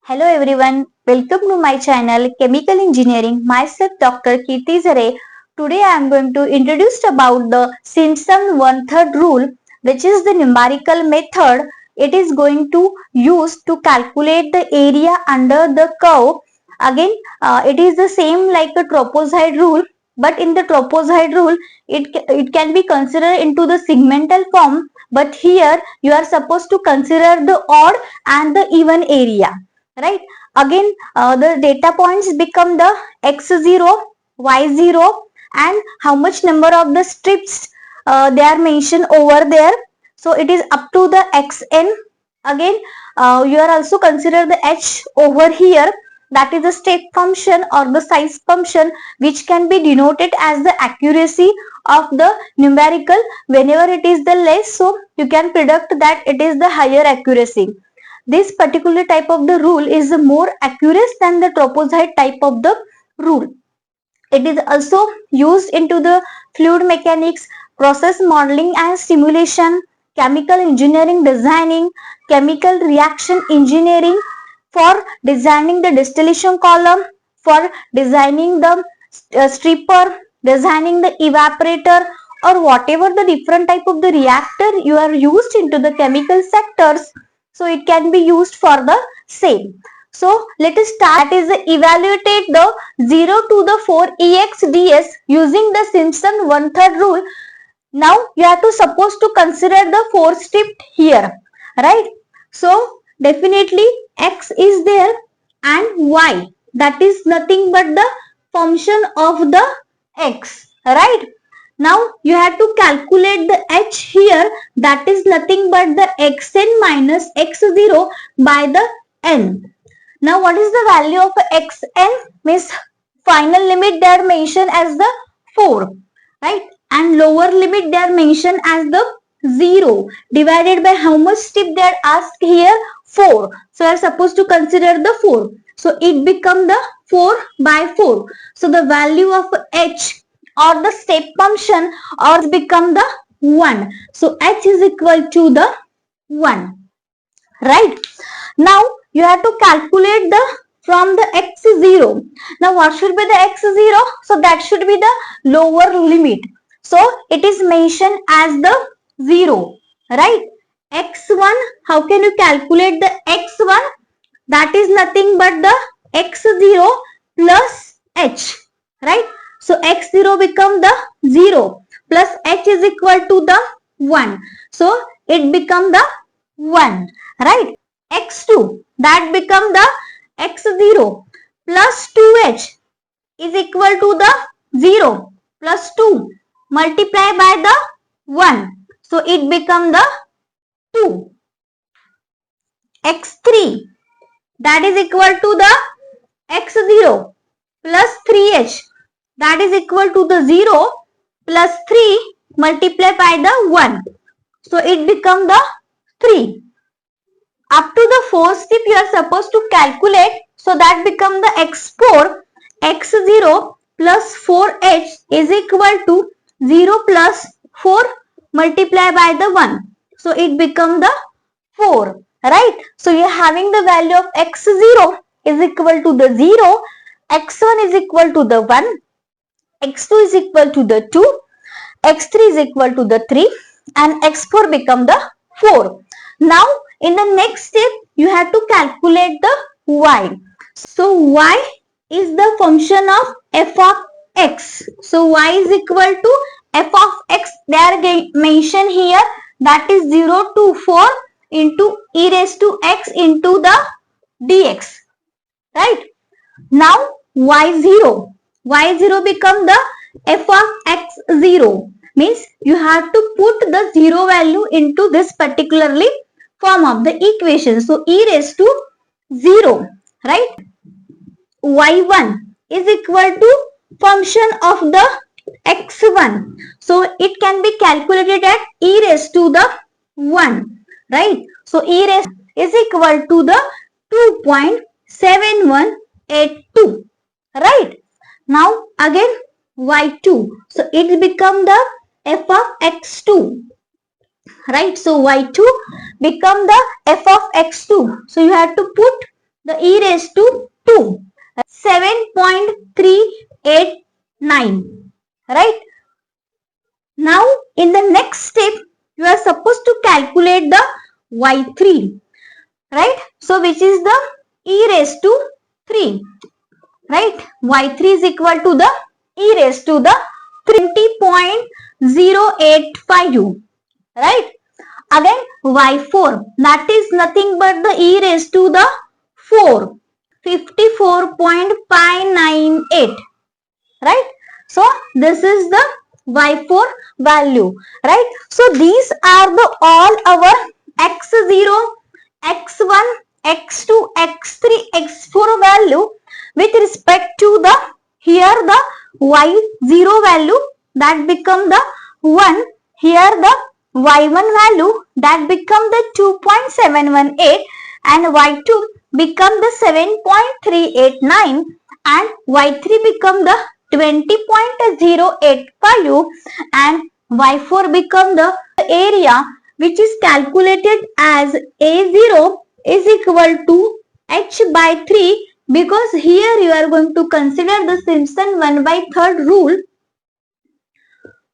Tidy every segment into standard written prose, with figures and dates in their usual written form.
Hello everyone, welcome to my channel Chemical Engineering. Myself Dr. Kirti Zare. Today I am going to introduce about the Simpson one-third rule, which is the numerical method. It is going to use to calculate the area under the curve. Again, it is the same like a trapezoid rule, but in the trapezoid rule, it can be considered into the segmental form. But here you are supposed to consider the odd and the even area. Right, again the data points become the x0, y0, and how much number of the strips they are mentioned over there. So it is up to the xn. Again, you are also consider the h over here, that is the step function or the size function, which can be denoted as the accuracy of the numerical. Whenever it is the less, so you can predict that it is the higher accuracy. This particular type of the rule is more accurate than the trapezoid type of the rule. It is also used into the fluid mechanics, process modeling and simulation, chemical engineering designing, chemical reaction engineering, for designing the distillation column, for designing the stripper, designing the evaporator, or whatever the different type of the reactor you are used into the chemical sectors. So it can be used for the same. So let us start. That is evaluate the 0 to the 4 EXDS using the Simpson one-third rule. Now you have to suppose to consider the 4 step here, right? So definitely x is there and y, that is nothing but the function of the x, right? Now you have to calculate the h here, that is nothing but the xn minus x0 by the n. Now what is the value of xn? Means final limit they are mentioned as the 4, right? And lower limit they are mentioned as the 0, divided by how much step they are asked here? 4. So I am supposed to consider the 4. So it become the 4 by 4. So the value of h or the step function or become the 1. So h is equal to the 1, right? Now you have to calculate the from the x0. Now what should be the x0? So that should be the lower limit. So it is mentioned as the 0, right? x1, how can you calculate the x1? That is nothing but the x0 plus h, right? So x0 become the 0 plus h is equal to the 1. So it become the 1, right? x2, that become the x0 plus 2h is equal to the 0 plus 2 multiply by the 1. So it become the 2. x3, that is equal to the x0 plus 3h, that is equal to the 0 plus 3 multiply by the 1. So it become the 3. Up to the 4th step you are supposed to calculate. So that become the x4, x0 plus 4h is equal to 0 plus 4 multiply by the 1. So it become the 4, right? So you are having the value of x0 is equal to the 0, x1 is equal to the 1, x2 is equal to the 2, x3 is equal to the 3, and x4 become the 4. Now in the next step you have to calculate the y. So y is the function of f of x. So y is equal to f of x, they are mentioned here, that is 0 to 4 into e raised to x into the dx, right? Now y0, y0 become the f of x0, means you have to put the 0 value into this particularly form of the equation. So e raised to 0, right? y1 is equal to function of the x1. So it can be calculated at e raised to the 1, right? So e raised is equal to the 2.7182, right? Now again y2. So it become the f of x2, right? So y2 become the f of x2. So you have to put the e raised to 2, 7.389, right? Now in the next step you are supposed to calculate the y3, right? So which is the e raised to 3, right? Y3 is equal to the e raised to the 20.085, right? Again y4, that is nothing but the e raised to the 4, 54.598, right? So this is the y4 value, right? So these are the all our x0, x1, x2, x3, x4 value with respect to the here the y0 value that become the 1, here the y1 value that become the 2.718 and y2 become the 7.389 and y3 become the 20.085 and y4 become the area which is calculated as a0 is equal to h by 3, because here you are going to consider the Simpson 1/3 rule.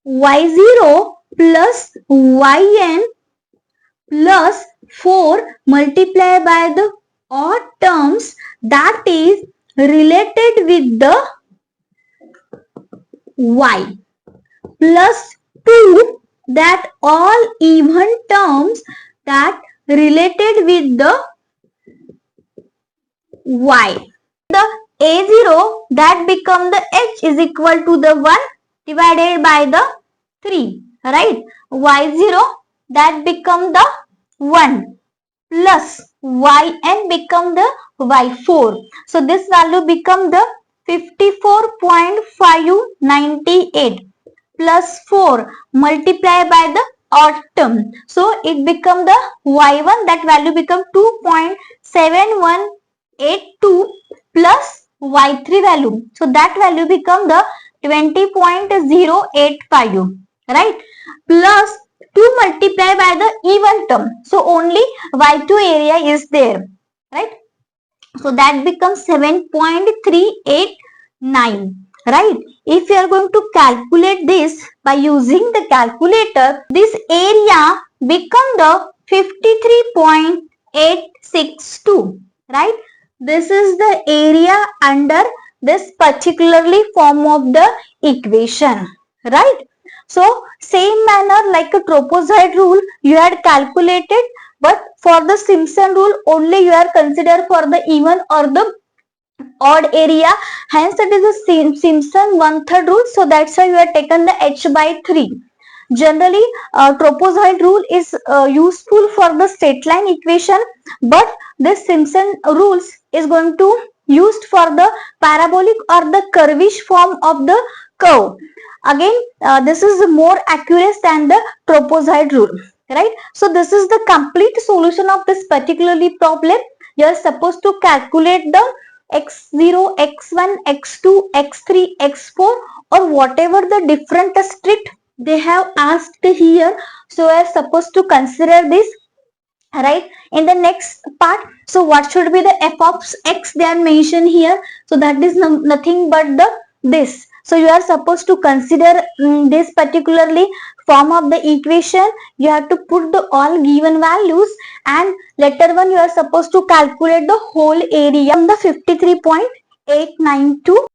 y0 plus yn plus 4 multiplied by the odd terms that is related with the y plus 2 that all even terms that related with the y. The a0 that become the h is equal to the 1 divided by the 3, right? y0 that become the 1 plus yn become the y4. So this value become the 54.598 plus 4 multiplied by the odd term. So it become the y1, that value become 2.7182 plus y3 value. So that value become the 20.085, right? Plus 2 multiplied by the even term. So only y2 area is there, right? So that becomes 7.389, right? If you are going to calculate this by using the calculator, this area become the 53.862, right? This is the area under this particularly form of the equation, right? So same manner like a trapezoid rule you had calculated, but for the Simpson rule only you are considered for the even or the odd area, hence it is a Simpson 1/3 rule, so that's why you have taken the h by 3. Generally trapezoid rule is useful for the straight line equation, but this Simpson rules is going to used for the parabolic or the curvish form of the curve. Again this is more accurate than the trapezoid rule, right? So this is the complete solution of this particularly problem. You are supposed to calculate the x0, x1, x2, x3, x4 or whatever the different strict they have asked here. So I am supposed to consider this, right? In the next part, so what should be the f of x they are mentioned here? So that is nothing but the this. So you are supposed to consider this particularly form of the equation. You have to put the all given values and later one you are supposed to calculate the whole area from the 53.892